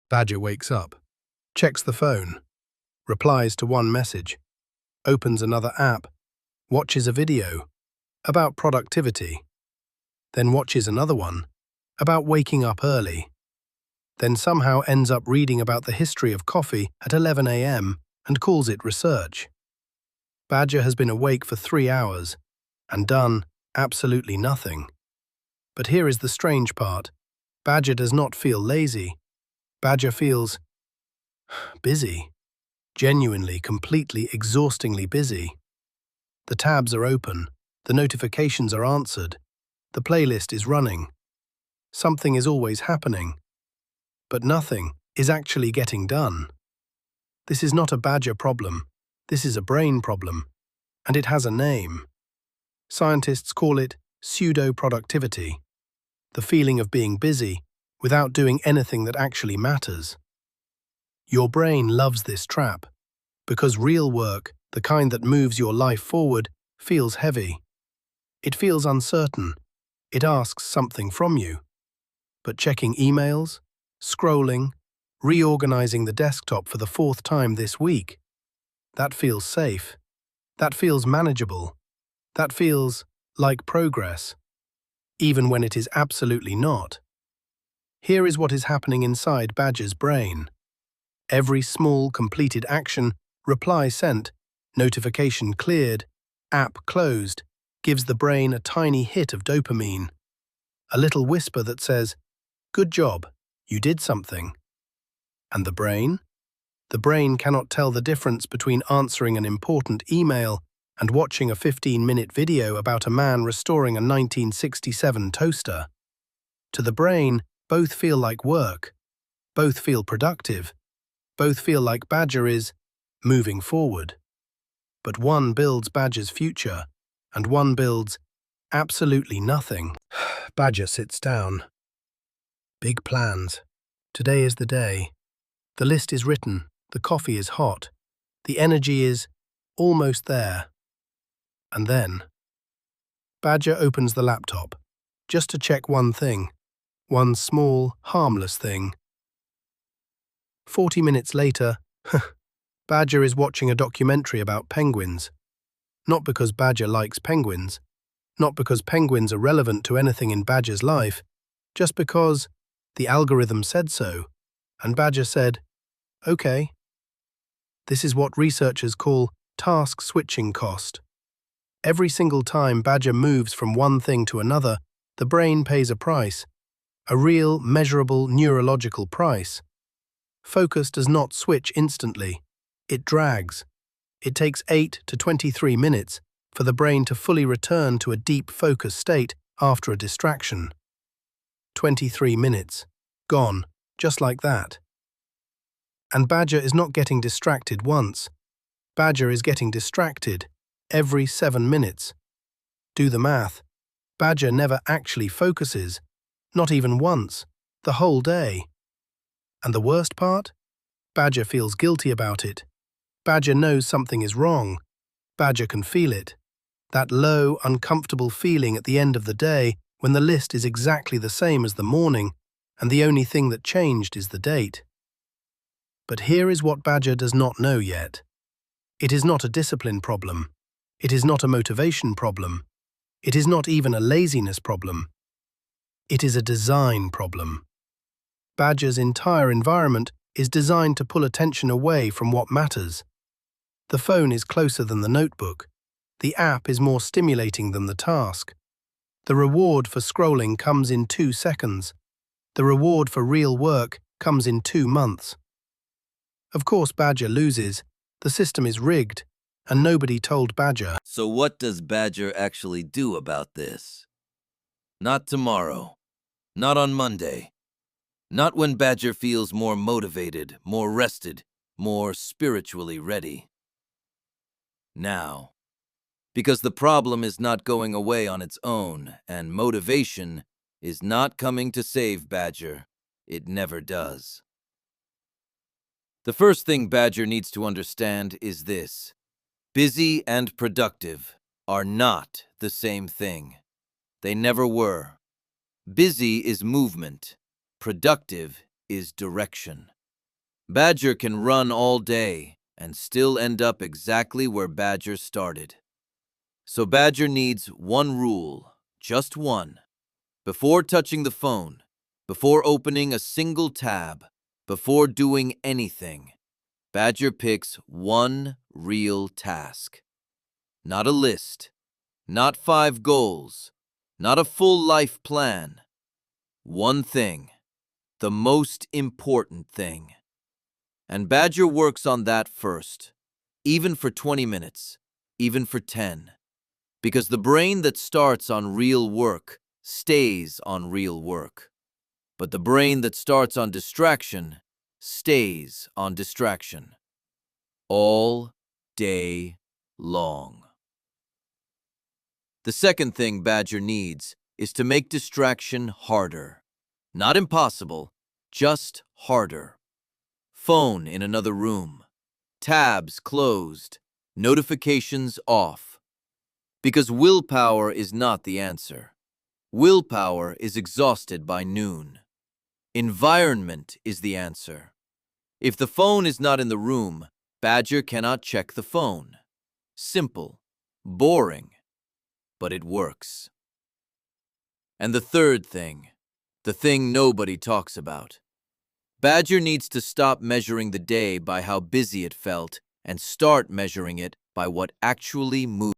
Badger wakes up, checks the phone, replies to one message, opens another app, watches a video about productivity, then watches another one about waking up early, then somehow ends up reading about the history of coffee at 11 a.m. and calls it research. Badger has been awake for 3 hours and done absolutely nothing. But here is the strange part. Badger does not feel lazy. Badger feels busy. Genuinely, completely, exhaustingly busy. The tabs are open, the notifications are answered, the playlist is running. Something is always happening. But nothing is actually getting done. This is not a Badger problem, this is a brain problem, and it has a name. Scientists call it pseudo-productivity, the feeling of being busy without doing anything that actually matters. Your brain loves this trap, because real work, the kind that moves your life forward, feels heavy. It feels uncertain. It asks something from you. But checking emails, scrolling, reorganizing the desktop for the 4th time this week, that feels safe. That feels manageable. That feels like progress, even when it is absolutely not. Here is what is happening inside Badger's brain. Every small, completed action, reply sent, notification cleared, app closed, gives the brain a tiny hit of dopamine. A little whisper that says, "Good job, you did something." And the brain? The brain cannot tell the difference between answering an important email and watching a 15-minute video about a man restoring a 1967 toaster. To the brain, both feel like work, both feel productive, both feel like Badger is moving forward. But one builds Badger's future, and one builds absolutely nothing. Badger sits down. Big plans. Today is the day. The list is written, the coffee is hot, the energy is almost there. And then, Badger opens the laptop, just to check one thing, one small, harmless thing. 40 minutes later, Badger is watching a documentary about penguins. Not because Badger likes penguins, not because penguins are relevant to anything in Badger's life, just because the algorithm said so, and Badger said, "Okay." This is what researchers call task switching cost. Every single time Badger moves from one thing to another, the brain pays a price, a real, measurable neurological price. Focus does not switch instantly. It drags. It takes 8 to 23 minutes for the brain to fully return to a deep focus state after a distraction. 23 minutes. Gone, just like that. And Badger is not getting distracted once. Badger is getting distracted every 7 minutes. Do the math. Badger never actually focuses, not even once, the whole day. And the worst part? Badger feels guilty about it. Badger knows something is wrong. Badger can feel it. That low, uncomfortable feeling at the end of the day when the list is exactly the same as the morning and the only thing that changed is the date. But here is what Badger does not know yet. It is not a discipline problem. It is not a motivation problem. It is not even a laziness problem. It is a design problem. Badger's entire environment is designed to pull attention away from what matters. The phone is closer than the notebook. The app is more stimulating than the task. The reward for scrolling comes in 2 seconds. The reward for real work comes in 2 months. Of course, Badger loses. The system is rigged, and nobody told Badger. So what does Badger actually do about this? Not tomorrow. Not on Monday. Not when Badger feels more motivated, more rested, more spiritually ready. Now. Because the problem is not going away on its own, and motivation is not coming to save Badger. It never does. The first thing Badger needs to understand is this: busy and productive are not the same thing. They never were. Busy is movement. Productive is direction. Badger can run all day and still end up exactly where Badger started. So Badger needs one rule, just one. Before touching the phone, before opening a single tab, before doing anything, Badger picks one real task. Not a list, not 5 goals, not a full life plan. One thing, the most important thing. And Badger works on that first, even for 20 minutes, even for 10. Because the brain that starts on real work stays on real work. But the brain that starts on distraction stays on distraction. All day long. The second thing Badger needs is to make distraction harder. Not impossible, just harder. Phone in another room. Tabs closed. Notifications off. Because willpower is not the answer. Willpower is exhausted by noon. Environment is the answer. If the phone is not in the room, Badger cannot check the phone. Simple, boring, but it works. And the third thing, the thing nobody talks about. Badger needs to stop measuring the day by how busy it felt and start measuring it by what actually moved.